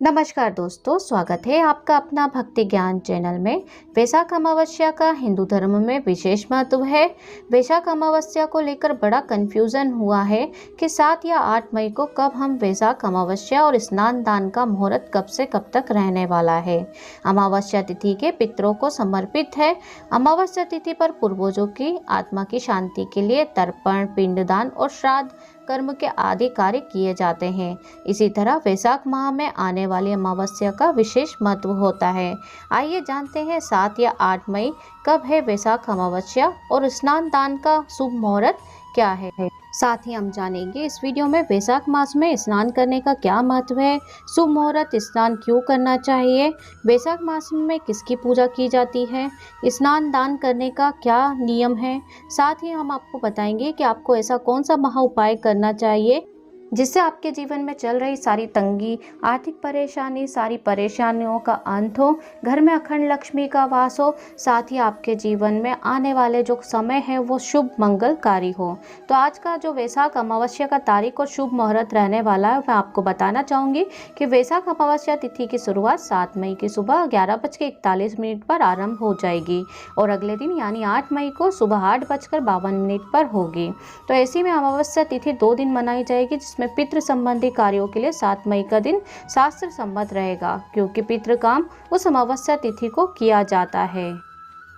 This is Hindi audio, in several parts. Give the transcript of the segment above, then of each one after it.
नमस्कार दोस्तों, स्वागत है आपका अपना भक्ति ज्ञान चैनल में। वैशाख अमावस्या का हिंदू धर्म में विशेष महत्व है। वैशाख अमावस्या को लेकर बड़ा कंफ्यूजन हुआ है कि 7 या 8 मई को कब हम वैशाख अमावस्या और स्नान दान का मुहूर्त कब से कब तक रहने वाला है। अमावस्या तिथि के पितरों को समर्पित है। अमावस्या तिथि पर पूर्वजों की आत्मा की शांति के लिए तर्पण, पिंडदान और श्राद्ध कर्म के आदि कार्य किए जाते हैं। इसी तरह वैशाख माह में आने वाली अमावस्या का विशेष महत्व होता है। आइए जानते हैं 7 या 8 मई कब है वैशाख अमावस्या और स्नान दान का शुभ मुहूर्त क्या है। साथ ही हम जानेंगे इस वीडियो में वैशाख मास में स्नान करने का क्या महत्व है, शुभ मुहूर्त स्नान क्यों करना चाहिए, वैशाख मास में किसकी पूजा की जाती है, स्नान दान करने का क्या नियम है। साथ ही हम आपको बताएंगे कि आपको ऐसा कौन सा महा उपाय करना चाहिए जिससे आपके जीवन में चल रही सारी तंगी, आर्थिक परेशानी, सारी परेशानियों का अंत हो, घर में अखंड लक्ष्मी का वास हो, साथ ही आपके जीवन में आने वाले जो समय है वो शुभ मंगलकारी हो। तो आज का जो वैशाख अमावस्या का तारीख और शुभ मुहूर्त रहने वाला है मैं आपको बताना चाहूँगी कि वैशाख अमावस्या तिथि की शुरुआत 7 मई की सुबह 11:41 पर आरंभ हो जाएगी और अगले दिन यानी 8 मई को सुबह 8:52 पर होगी। तो ऐसी में अमावस्या तिथि 2 दिन मनाई जाएगी, जिसमें पितृ संबंधी कार्यों के लिए 7 मई का दिन शास्त्र सम्मत रहेगा, क्योंकि पितृ काम उस अमावस्या तिथि को किया जाता है।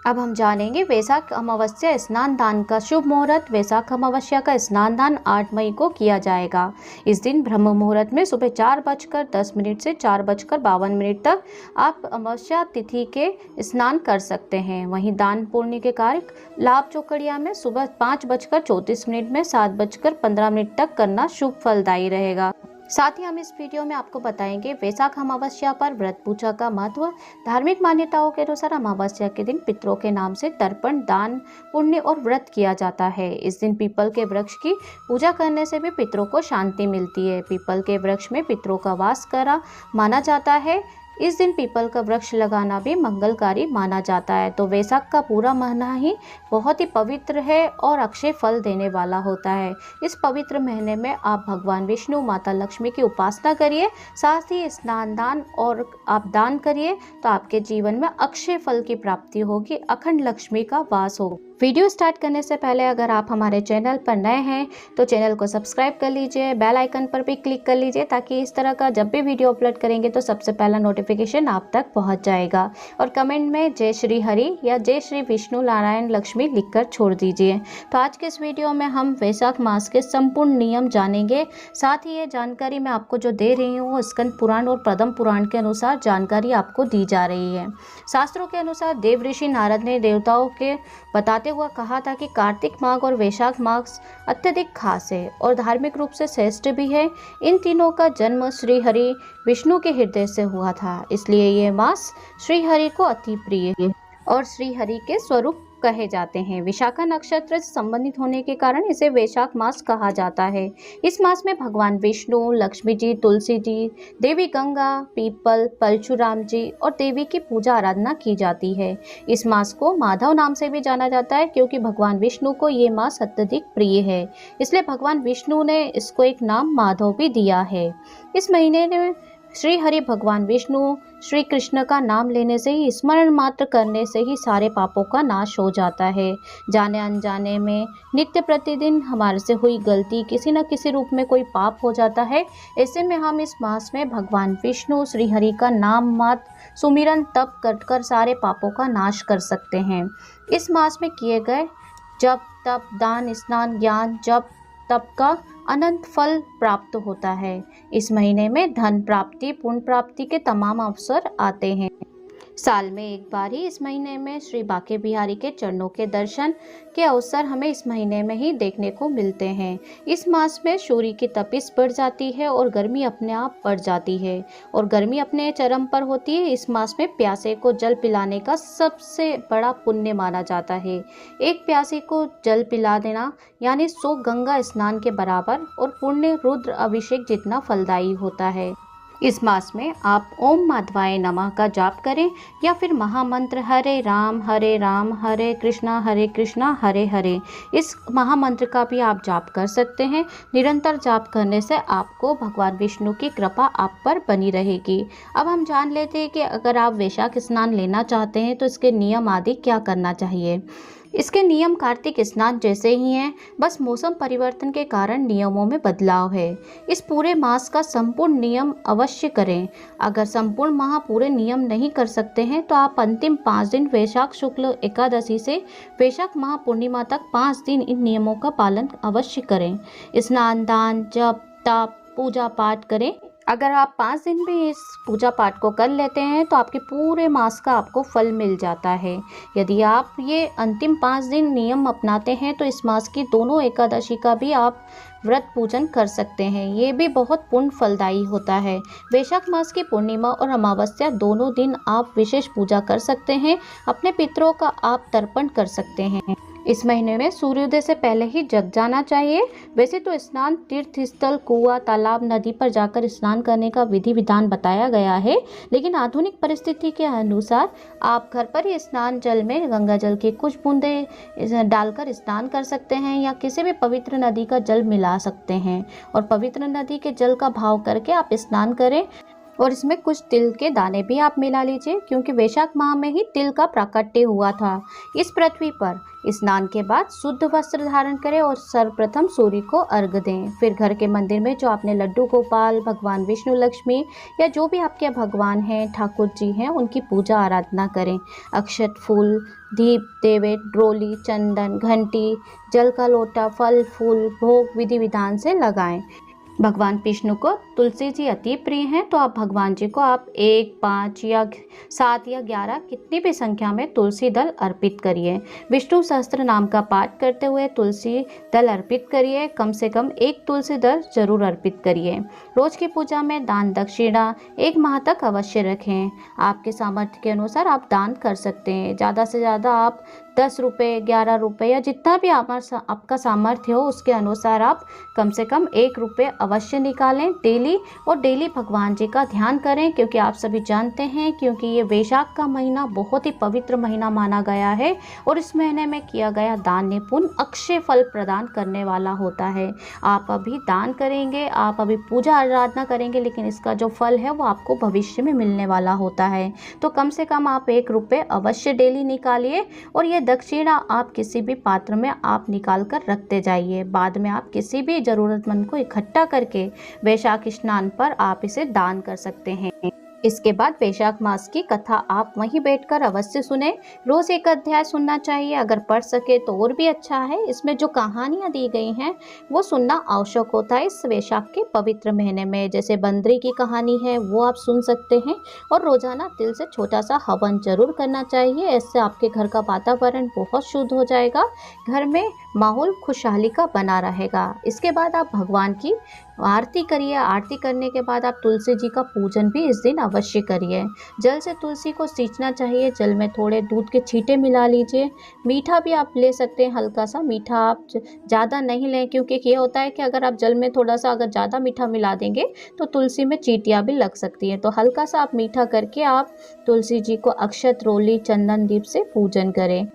अब हम जानेंगे वैशाख अमावस्या स्नान दान का शुभ मुहूर्त। वैशाख अमावस्या का स्नान दान 8 मई को किया जाएगा। इस दिन ब्रह्म मुहूर्त में सुबह 4:10 से 4:52 तक आप अमावस्या तिथि के स्नान कर सकते हैं। वहीं दान पुण्य के कार्य लाभ चौकड़िया में सुबह 5:34 में 7:15 तक करना शुभ फलदायी रहेगा। साथ ही हम इस वीडियो में आपको बताएंगे वैशाख अमावस्या पर व्रत पूजा का महत्व। धार्मिक मान्यताओं के अनुसार अमावस्या के दिन पितरों के नाम से तर्पण, दान, पुण्य और व्रत किया जाता है। इस दिन पीपल के वृक्ष की पूजा करने से भी पितरों को शांति मिलती है। पीपल के वृक्ष में पितरों का वास करा माना जाता है। इस दिन पीपल का वृक्ष लगाना भी मंगलकारी माना जाता है। तो वैशाख का पूरा महीना ही बहुत ही पवित्र है और अक्षय फल देने वाला होता है। इस पवित्र महीने में आप भगवान विष्णु, माता लक्ष्मी की उपासना करिए, साथ ही स्नान दान और आप दान करिए, तो आपके जीवन में अक्षय फल की प्राप्ति होगी, अखंड लक्ष्मी का वास होगा। वीडियो स्टार्ट करने से पहले अगर आप हमारे चैनल पर नए हैं तो चैनल को सब्सक्राइब कर लीजिए, बेल आइकन पर भी क्लिक कर लीजिए, ताकि इस तरह का जब भी वीडियो अपलोड करेंगे तो सबसे पहला नोटिफिकेशन आप तक पहुंच जाएगा। और कमेंट में जय श्री हरि या जय श्री विष्णु नारायण लक्ष्मी लिखकर छोड़ दीजिए। तो आज के इस वीडियो में हम वैशाख मास के संपूर्ण नियम जानेंगे। साथ ही ये जानकारी मैं आपको जो दे रही हूँ स्कंद पुराण और पद्म पुराण के अनुसार जानकारी आपको दी जा रही है। शास्त्रों के अनुसार देव ऋषि नारद ने देवताओं के बताते हुआ कहा था कि कार्तिक माह और वैशाख मास अत्यधिक खास है और धार्मिक रूप से श्रेष्ठ भी है। इन तीनों का जन्म श्री हरि विष्णु के हृदय से हुआ था, इसलिए ये मास श्री हरि को अति प्रिय है और श्री हरि के स्वरूप कहे जाते हैं। विशाखा नक्षत्र से संबंधित होने के कारण इसे वैशाख मास कहा जाता है। इस मास में भगवान विष्णु, लक्ष्मी जी, तुलसी जी, देवी गंगा, पीपल, परशुराम जी और देवी की पूजा आराधना की जाती है। इस मास को माधव नाम से भी जाना जाता है, क्योंकि भगवान विष्णु को ये मास अत्यधिक प्रिय है, इसलिए भगवान विष्णु ने इसको एक नाम माधव भी दिया है। इस महीने में श्री हरि भगवान विष्णु, श्री कृष्ण का नाम लेने से ही, स्मरण मात्र करने से ही सारे पापों का नाश हो जाता है। जाने अनजाने में नित्य प्रतिदिन हमारे से हुई गलती किसी न किसी रूप में कोई पाप हो जाता है। ऐसे में हम इस मास में भगवान विष्णु, श्री हरि का नाम मात्र सुमिरन तप कर सारे पापों का नाश कर सकते हैं। इस मास में किए गए जप, तप, दान, स्नान, ज्ञान, जप, तप का अनंत फल प्राप्त होता है। इस महीने में धन प्राप्ति, पुण्य प्राप्ति के तमाम अवसर आते हैं। साल में एक बार ही इस महीने में श्री बांके बिहारी के चरणों के दर्शन के अवसर हमें इस महीने में ही देखने को मिलते हैं। इस मास में सूर्य की तपिश बढ़ जाती है और गर्मी अपने आप बढ़ जाती है और गर्मी अपने चरम पर होती है। इस मास में प्यासे को जल पिलाने का सबसे बड़ा पुण्य माना जाता है। एक प्यासे को जल पिला देना यानी 100 गंगा स्नान के बराबर और पुण्य रुद्र अभिषेक जितना फलदायी होता है। इस मास में आप ओम माधवाय नमः का जाप करें या फिर महामंत्र हरे राम हरे कृष्णा हरे हरे, इस महामंत्र का भी आप जाप कर सकते हैं। निरंतर जाप करने से आपको भगवान विष्णु की कृपा आप पर बनी रहेगी। अब हम जान लेते हैं कि अगर आप वैशाख स्नान लेना चाहते हैं तो इसके नियम आदि क्या करना चाहिए। इसके नियम कार्तिक स्नान जैसे ही हैं, बस मौसम परिवर्तन के कारण नियमों में बदलाव है। इस पूरे मास का संपूर्ण नियम अवश्य करें। अगर संपूर्ण माह पूरे नियम नहीं कर सकते हैं तो आप अंतिम 5 दिन वैशाख शुक्ल एकादशी से वैशाख माह पूर्णिमा तक 5 दिन इन नियमों का पालन अवश्य करें। स्नान, दान, जप, तप, पूजा पाठ करें। अगर आप 5 दिन भी इस पूजा पाठ को कर लेते हैं तो आपके पूरे मास का आपको फल मिल जाता है। यदि आप ये अंतिम 5 दिन नियम अपनाते हैं तो इस मास की दोनों एकादशी का भी आप व्रत पूजन कर सकते हैं। ये भी बहुत पुण्य फलदायी होता है। वैशाख मास की पूर्णिमा और अमावस्या दोनों दिन आप विशेष पूजा कर सकते हैं। अपने पितरों का आप तर्पण कर सकते हैं। इस महीने में सूर्योदय से पहले ही जग जाना चाहिए। वैसे तो स्नान तीर्थ स्थल, कुआं, तालाब, नदी पर जाकर स्नान करने का विधि विधान बताया गया है, लेकिन आधुनिक परिस्थिति के अनुसार आप घर पर ही स्नान जल में गंगा जल की कुछ बूंदे डालकर स्नान कर सकते हैं या किसी भी पवित्र नदी का जल मिला सकते हैं और पवित्र नदी के जल का भाव करके आप स्नान करें। और इसमें कुछ तिल के दाने भी आप मिला लीजिए, क्योंकि वैशाख माह में ही तिल का प्राकट्य हुआ था इस पृथ्वी पर। स्नान के बाद शुद्ध वस्त्र धारण करें और सर्वप्रथम सूर्य को अर्घ दें। फिर घर के मंदिर में जो आपने लड्डू गोपाल, भगवान विष्णु, लक्ष्मी या जो भी आपके भगवान हैं, ठाकुर जी हैं, उनकी पूजा आराधना करें। अक्षत, फूल, दीप, देवे, ड्रोली, चंदन, घंटी, जल का लोटा, फल फूल भोग विधि विधान से लगाएं। भगवान विष्णु को तुलसी जी अति प्रिय हैं, तो आप भगवान जी को आप 1, 5 या 7 या 11 कितनी भी संख्या में तुलसी दल अर्पित करिए। विष्णु सहस्त्र नाम का पाठ करते हुए तुलसी दल अर्पित करिए। कम से कम 1 तुलसी दल जरूर अर्पित करिए। रोज की पूजा में दान दक्षिणा 1 माह तक अवश्य रखें। आपके सामर्थ्य के अनुसार आप दान कर सकते हैं। ज़्यादा से ज़्यादा आप 10 रुपये, 11 रुपये या जितना भी आपका सामर्थ्य हो उसके अनुसार आप कम से कम 1 रुपये अवश्य निकालें डेली। और डेली भगवान जी का ध्यान करें, क्योंकि आप सभी जानते हैं क्योंकि ये वैशाख का महीना बहुत ही पवित्र महीना माना गया है और इस महीने में किया गया दान पुण्य अक्षय फल प्रदान करने वाला होता है। आप अभी दान करेंगे, आप अभी पूजा आराधना करेंगे, लेकिन इसका जो फल है वो आपको भविष्य में मिलने वाला होता है। तो कम से कम आप 1 रुपये अवश्य डेली निकालिए और ये दक्षिणा आप किसी भी पात्र में आप निकाल कर रखते जाइए। बाद में आप किसी भी जरूरतमंद को इकट्ठा करके वैशाख स्नान पर आप इसे दान कर सकते हैं। इसके बाद वैशाख मास की कथा आप वहीं बैठकर अवश्य सुने। रोज 1 अध्याय सुनना चाहिए, अगर पढ़ सके तो और भी अच्छा है। इसमें जो कहानियाँ दी गई हैं वो सुनना आवश्यक होता है इस वैशाख के पवित्र महीने में। जैसे बंदरी की कहानी है वो आप सुन सकते हैं। और रोजाना तिल से छोटा सा हवन जरूर करना चाहिए। इससे आपके घर का वातावरण बहुत शुद्ध हो जाएगा, घर में माहौल खुशहाली का बना रहेगा। इसके बाद आप भगवान की आरती करिए। आरती करने के बाद आप तुलसी जी का पूजन भी इस दिन अवश्य करिए। जल से तुलसी को सींचना चाहिए। जल में थोड़े दूध के छींटे मिला लीजिए। मीठा भी आप ले सकते हैं, हल्का सा मीठा आप ज़्यादा नहीं लें, क्योंकि ये होता है कि अगर आप जल में थोड़ा सा अगर ज़्यादा मीठा मिला देंगे तो तुलसी में चींटियाँ भी लग सकती हैं। तो हल्का सा आप मीठा करके आप तुलसी जी को अक्षत, रोली, चंदन, दीप से पूजन करें।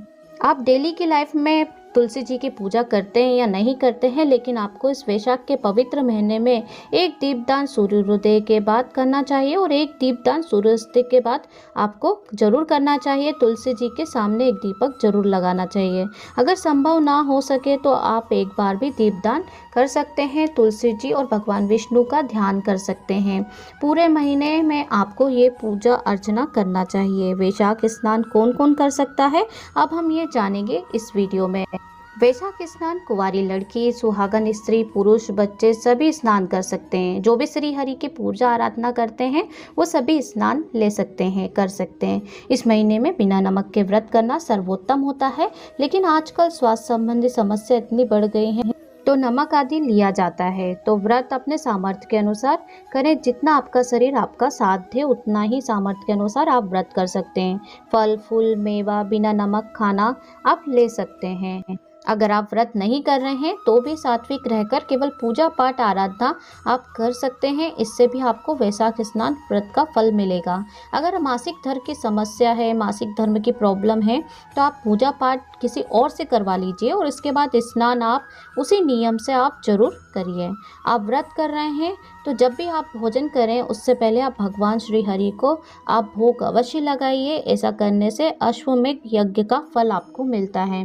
आप डेली की लाइफ में तुलसी जी की पूजा करते हैं या नहीं करते हैं, लेकिन आपको इस वैशाख के पवित्र महीने में 1 दीपदान सूर्योदय के बाद करना चाहिए और 1 दीपदान सूर्यास्त के बाद आपको जरूर करना चाहिए। तुलसी जी के सामने 1 दीपक जरूर लगाना चाहिए। अगर संभव ना हो सके तो आप एक बार भी दीपदान कर सकते हैं। तुलसी जी और भगवान विष्णु का ध्यान कर सकते हैं। पूरे महीने में आपको ये पूजा अर्चना करना चाहिए। वैशाख स्नान कौन कौन कर सकता है, अब हम ये जानेंगे इस वीडियो में। वैशाख स्नान कुंवारी लड़की, सुहागन स्त्री, पुरुष, बच्चे सभी स्नान कर सकते हैं। जो भी श्री हरि की पूजा आराधना करते हैं वो सभी स्नान ले सकते हैं, कर सकते हैं। इस महीने में बिना नमक के व्रत करना सर्वोत्तम होता है, लेकिन आजकल स्वास्थ्य संबंधी समस्या इतनी बढ़ गई हैं तो नमक आदि लिया जाता है। तो व्रत अपने सामर्थ्य के अनुसार करें। जितना आपका शरीर आपका साथ दे उतना ही सामर्थ्य के अनुसार आप व्रत कर सकते हैं। फल फूल मेवा बिना नमक खाना आप ले सकते हैं। अगर आप व्रत नहीं कर रहे हैं तो भी सात्विक रहकर केवल पूजा पाठ आराधना आप कर सकते हैं। इससे भी आपको वैशाख स्नान व्रत का फल मिलेगा। अगर मासिक धर्म की समस्या है, मासिक धर्म की प्रॉब्लम है, तो आप पूजा पाठ किसी और से करवा लीजिए और इसके बाद स्नान आप उसी नियम से आप जरूर करिए। आप व्रत कर रहे हैं तो जब भी आप भोजन करें उससे पहले आप भगवान श्री हरि को आप भोग अवश्य लगाइए। ऐसा करने से अश्वमेध यज्ञ का फल आपको मिलता है।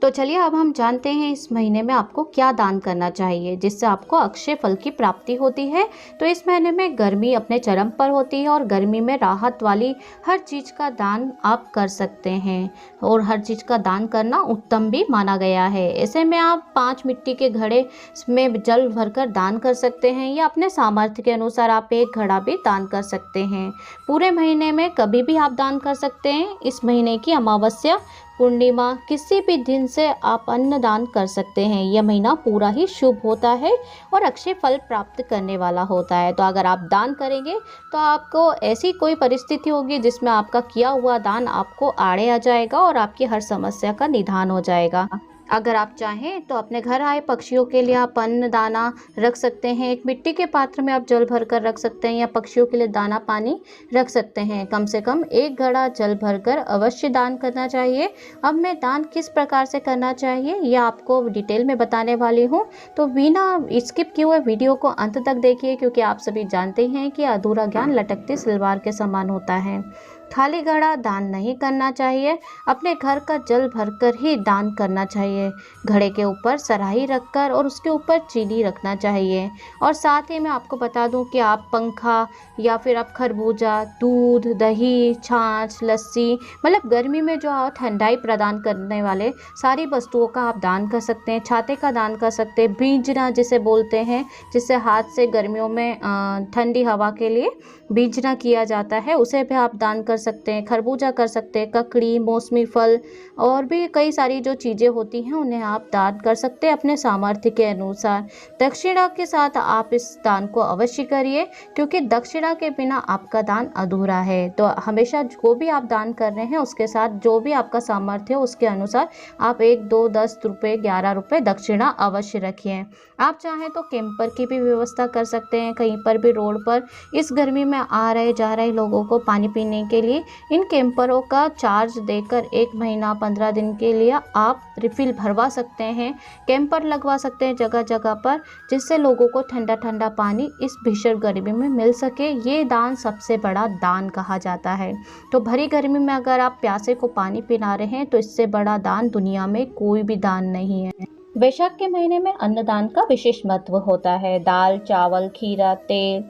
तो चलिए अब हम जानते हैं इस महीने में आपको क्या दान करना चाहिए जिससे आपको अक्षय फल की प्राप्ति होती है। तो इस महीने में गर्मी अपने चरम पर होती है और गर्मी में राहत वाली हर चीज़ का दान आप कर सकते हैं और हर चीज़ का दान करना उत्तम भी माना गया है। ऐसे में आप 5 मिट्टी के घड़े में जल भरकर दान कर सकते हैं या अपने सामर्थ्य के अनुसार आप 1 घड़ा भी दान कर सकते हैं। पूरे महीने में कभी भी आप दान कर सकते हैं। इस महीने की अमावस्या, पूर्णिमा, किसी भी दिन से आप अन्न दान कर सकते हैं। यह महीना पूरा ही शुभ होता है और अक्षय फल प्राप्त करने वाला होता है। तो अगर आप दान करेंगे तो आपको ऐसी कोई परिस्थिति होगी जिसमें आपका किया हुआ दान आपको आड़े आ जाएगा और आपकी हर समस्या का निदान हो जाएगा। अगर आप चाहें तो अपने घर आए पक्षियों के लिए आप अन्न दाना रख सकते हैं। एक मिट्टी के पात्र में आप जल भरकर रख सकते हैं या पक्षियों के लिए दाना पानी रख सकते हैं। कम से कम 1 घड़ा जल भरकर अवश्य दान करना चाहिए। अब मैं दान किस प्रकार से करना चाहिए यह आपको डिटेल में बताने वाली हूँ, तो बिना स्किप किए हुए वीडियो को अंत तक देखिए, क्योंकि आप सभी जानते हैं कि अधूरा ज्ञान लटकती तलवार के समान होता है। खाली घड़ा दान नहीं करना चाहिए। अपने घर का जल भरकर ही दान करना चाहिए। घड़े के ऊपर सराही रखकर और उसके ऊपर चीनी रखना चाहिए। और साथ ही मैं आपको बता दूं कि आप पंखा या फिर आप खरबूजा, दूध, दही, छाछ, लस्सी, मतलब गर्मी में जो ठंडाई प्रदान करने वाले सारी वस्तुओं का आप दान कर सकते हैं। छाते का दान कर सकते हैं। बीजना जिसे बोलते हैं, जिससे हाथ से गर्मियों में ठंडी हवा के लिए बीजना किया जाता है, उसे भी आप दान कर सकते हैं। खरबूजा कर सकते हैं। ककड़ी, मौसमी फल और भी कई सारी जो चीज़ें होती हैं उन्हें आप दान कर सकते हैं अपने सामर्थ्य के अनुसार। दक्षिणा के साथ आप इस दान को अवश्य करिए, क्योंकि दक्षिणा के बिना आपका दान अधूरा है। तो हमेशा जो भी आप दान कर रहे हैं उसके साथ जो भी आपका सामर्थ्य हो उसके अनुसार आप 1, 2, 10 रुपये, 11 रुपये दक्षिणा अवश्य रखिए। आप चाहें तो कैंपर की भी व्यवस्था कर सकते हैं। कहीं पर भी रोड पर इस गर्मी में आ रहे जा रहे लोगों को पानी पीने के लिए इन कैंपरों का चार्ज देकर 1 महीना 15 दिन के लिए आप रिफिल भरवा सकते हैं। कैंपर लगवा सकते हैं जगह जगह पर, जिससे लोगों को ठंडा ठंडा पानी इस भीषण गर्मी में मिल सके। ये दान सबसे बड़ा दान कहा जाता है। तो भरी गर्मी में अगर आप प्यासे को पानी पिला रहे हैं तो इससे बड़ा दान दुनिया में कोई भी दान नहीं है। वैशाख के महीने में अन्नदान का विशेष महत्व होता है। दाल, चावल, खीरा, तेल,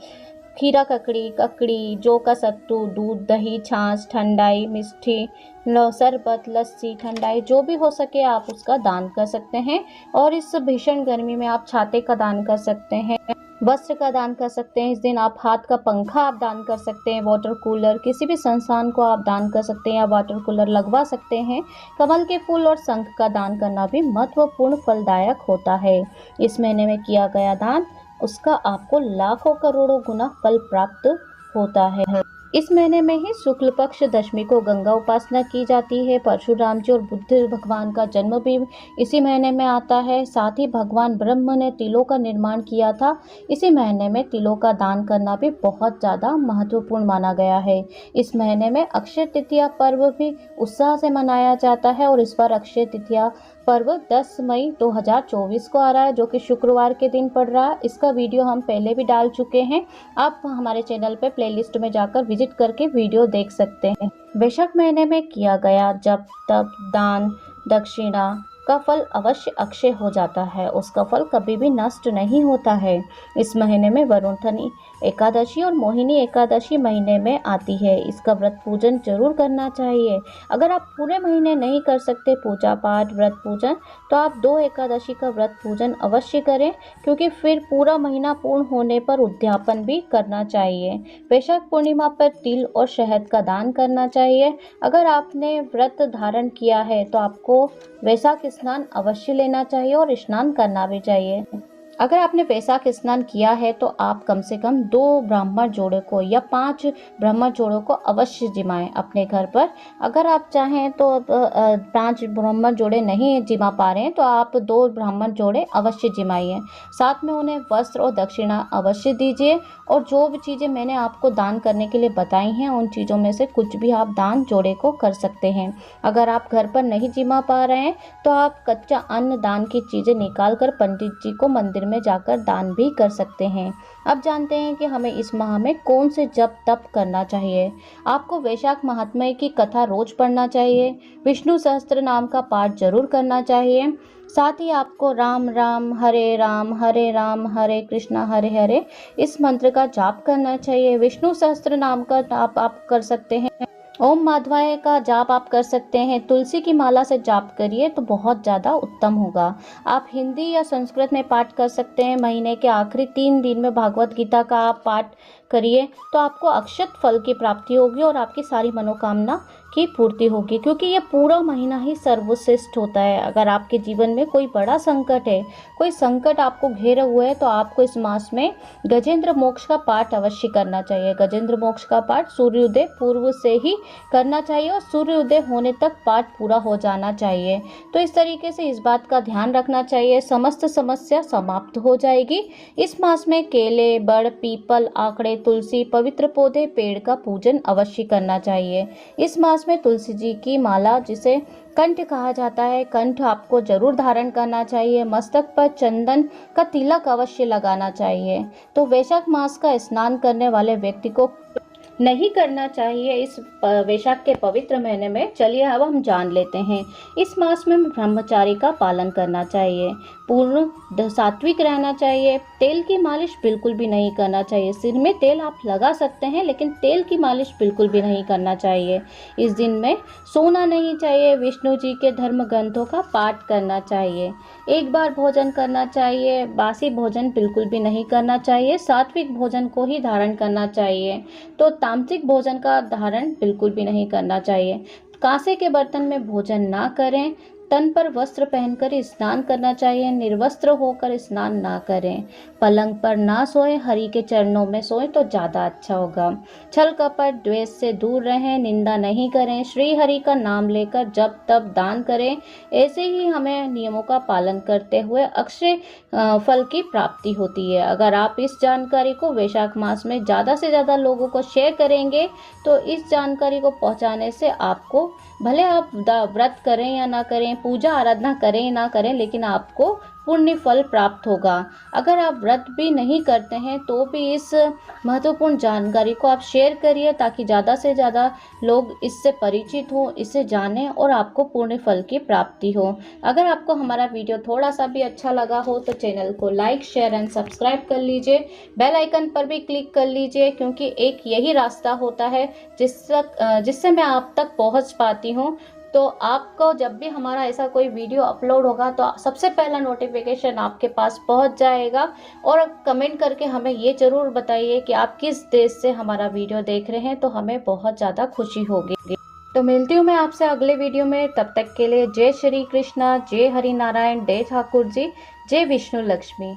खीरा, ककड़ी, जौ का सत्तू, दूध, दही, छाछ, ठंडाई, मिष्ठी, शरबत, लस्सी, ठंडाई, जो भी हो सके आप उसका दान कर सकते हैं। और इस भीषण गर्मी में आप छाते का दान कर सकते हैं, वस्त्र का दान कर सकते हैं। इस दिन आप हाथ का पंखा आप दान कर सकते हैं। वाटर कूलर, किसी भी संस्थान को आप दान कर सकते हैं या वाटर कूलर लगवा सकते हैं। कमल के फूल और शंख का दान करना भी महत्वपूर्ण फलदायक होता है। इस महीने में किया गया दान उसका आपको लाखों करोड़ों गुना फल प्राप्त होता है। इस महीने में ही शुक्ल पक्ष दशमी को गंगा उपासना की जाती है। परशुराम जी और बुद्ध भगवान का जन्म भी इसी महीने में आता है। साथ ही भगवान ब्रह्म ने तिलों का निर्माण किया था। इसी महीने में तिलों का दान करना भी बहुत ज़्यादा महत्वपूर्ण माना गया है। इस महीने में अक्षय तृतीया पर्व भी उत्साह से मनाया जाता है और इस बार अक्षय तृतीया पर्व 10 मई 2024 को आ रहा है, जो कि शुक्रवार के दिन पड़ रहा है। इसका वीडियो हम पहले भी डाल चुके हैं। आप हमारे चैनल पे प्लेलिस्ट में जाकर विजिट करके वीडियो देख सकते हैं। वैशाख महीने में किया गया जप, तप, दान, दक्षिणा का फल अवश्य अक्षय हो जाता है। उसका फल कभी भी नष्ट नहीं होता है। इस महीने में वरुणथनी एकादशी और मोहिनी एकादशी महीने में आती है। इसका व्रत पूजन जरूर करना चाहिए। अगर आप पूरे महीने नहीं कर सकते पूजा पाठ, व्रत पूजन, तो आप 2 एकादशी का व्रत पूजन अवश्य करें, क्योंकि फिर पूरा महीना पूर्ण होने पर उद्यापन भी करना चाहिए। वैशाख पूर्णिमा पर तिल और शहद का दान करना चाहिए। अगर आपने व्रत धारण किया है तो आपको वैशाख स्नान अवश्य लेना चाहिए और स्नान करना भी चाहिए। अगर आपने वैशाख स्नान किया है तो आप कम से कम 2 ब्राह्मण जोड़े को या 5 ब्राह्मण जोड़ों को अवश्य जिमाएं अपने घर पर। अगर आप चाहें तो 5 ब्राह्मण जोड़े नहीं जिमा पा रहे हैं तो आप 2 ब्राह्मण जोड़े अवश्य जिमाइए। साथ में उन्हें वस्त्र और दक्षिणा अवश्य दीजिए, और जो भी चीज़ें मैंने आपको दान करने के लिए बताई हैं उन चीज़ों में से कुछ भी आप दान जोड़े को कर सकते हैं। अगर आप घर पर नहीं जिमा पा रहे हैं तो आप कच्चा अन्न दान की चीज़ें निकाल कर पंडित जी को मंदिर में जाकर दान भी कर सकते हैं। अब जानते हैं कि हमें इस माह में कौन से जप तप करना चाहिए। आपको वैशाख महात्म्य की कथा रोज पढ़ना चाहिए, विष्णु सहस्त्र नाम का पाठ जरूर करना चाहिए। साथ ही आपको राम राम हरे हरे कृष्णा हरे हरे इस मंत्र का जाप करना चाहिए। विष्णु सहस्त्र नाम का जाप आप कर सकते हैं, ओम माधवाय का जाप आप कर सकते हैं। तुलसी की माला से जाप करिए तो बहुत ज़्यादा उत्तम होगा। आप हिंदी या संस्कृत में पाठ कर सकते हैं। महीने के आखिरी 3 दिन में भागवत गीता का आप पाठ करिए तो आपको अक्षत फल की प्राप्ति होगी और आपकी सारी मनोकामना की पूर्ति होगी, क्योंकि ये पूरा महीना ही सर्वश्रेष्ठ होता है। अगर आपके जीवन में कोई बड़ा संकट है, कोई संकट आपको घेरे हुए है, तो आपको इस मास में गजेंद्र मोक्ष का पाठ अवश्य करना चाहिए। गजेंद्र मोक्ष का पाठ सूर्योदय पूर्व से ही करना चाहिए और सूर्योदय होने तक पाठ पूरा हो जाना चाहिए। तो इस तरीके से इस बात का ध्यान रखना चाहिए, समस्त समस्या समाप्त हो जाएगी। इस मास में केले, बड़, पीपल, आकड़े, तुलसी, पवित्र पौधे, पेड़ का पूजन अवश्य करना चाहिए। इस मास में तुलसी जी की माला, जिसे कंठ कहा जाता है, कंठ आपको जरूर धारण करना चाहिए। मस्तक पर चंदन का तिलक अवश्य लगाना चाहिए। तो वैशाख मास का स्नान करने वाले व्यक्ति को नहीं करना चाहिए इस वैशाख के पवित्र महीने में। चलिए अब हम जान लेते हैं। इस मास में ब्रह्मचारी का पालन करना चाहिए, पूर्ण सात्विक रहना चाहिए। तेल की मालिश बिल्कुल भी नहीं करना चाहिए। सिर में तेल आप लगा सकते हैं लेकिन तेल की मालिश बिल्कुल भी नहीं करना चाहिए। इस दिन में सोना नहीं चाहिए। विष्णु जी के धर्म ग्रंथों का पाठ करना चाहिए। एक बार भोजन करना चाहिए। बासी भोजन बिल्कुल भी नहीं करना चाहिए। सात्विक भोजन को ही धारण करना चाहिए। तो तामसिक भोजन का धारण बिल्कुल भी नहीं करना चाहिए। कांसे के बर्तन में भोजन ना करें। तन पर वस्त्र पहनकर स्नान करना चाहिए। निर्वस्त्र होकर स्नान ना करें। पलंग पर ना सोएं, हरि के चरणों में सोएं तो ज़्यादा अच्छा होगा। छल कपट द्वेष से दूर रहें, निंदा नहीं करें। श्री हरि का नाम लेकर जब तब दान करें। ऐसे ही हमें नियमों का पालन करते हुए अक्षय फल की प्राप्ति होती है। अगर आप इस जानकारी को वैशाख मास में ज़्यादा से ज़्यादा लोगों को शेयर करेंगे तो इस जानकारी को पहुँचाने से आपको, भले आप व्रत करें या ना करें, पूजा आराधना करें या ना करें, लेकिन आपको पुण्य फल प्राप्त होगा। अगर आप व्रत भी नहीं करते हैं तो भी इस महत्वपूर्ण जानकारी को आप शेयर करिए ताकि ज़्यादा से ज़्यादा लोग इससे परिचित हो, इसे जानें और आपको पुण्य फल की प्राप्ति हो। अगर आपको हमारा वीडियो थोड़ा सा भी अच्छा लगा हो तो चैनल को लाइक, शेयर एंड सब्सक्राइब कर लीजिए। बेल आइकन पर भी क्लिक कर लीजिए, क्योंकि एक यही रास्ता होता है जिससे मैं आप तक पहुँच पाती हूँ। तो आपको जब भी हमारा ऐसा कोई वीडियो अपलोड होगा तो सबसे पहला नोटिफिकेशन आपके पास पहुंच जाएगा। और कमेंट करके हमें ये ज़रूर बताइए कि आप किस देश से हमारा वीडियो देख रहे हैं, तो हमें बहुत ज़्यादा खुशी होगी। तो मिलती हूँ मैं आपसे अगले वीडियो में। तब तक के लिए जय श्री कृष्णा, जय हरि नारायण, जय ठाकुर जी, जय विष्णु लक्ष्मी।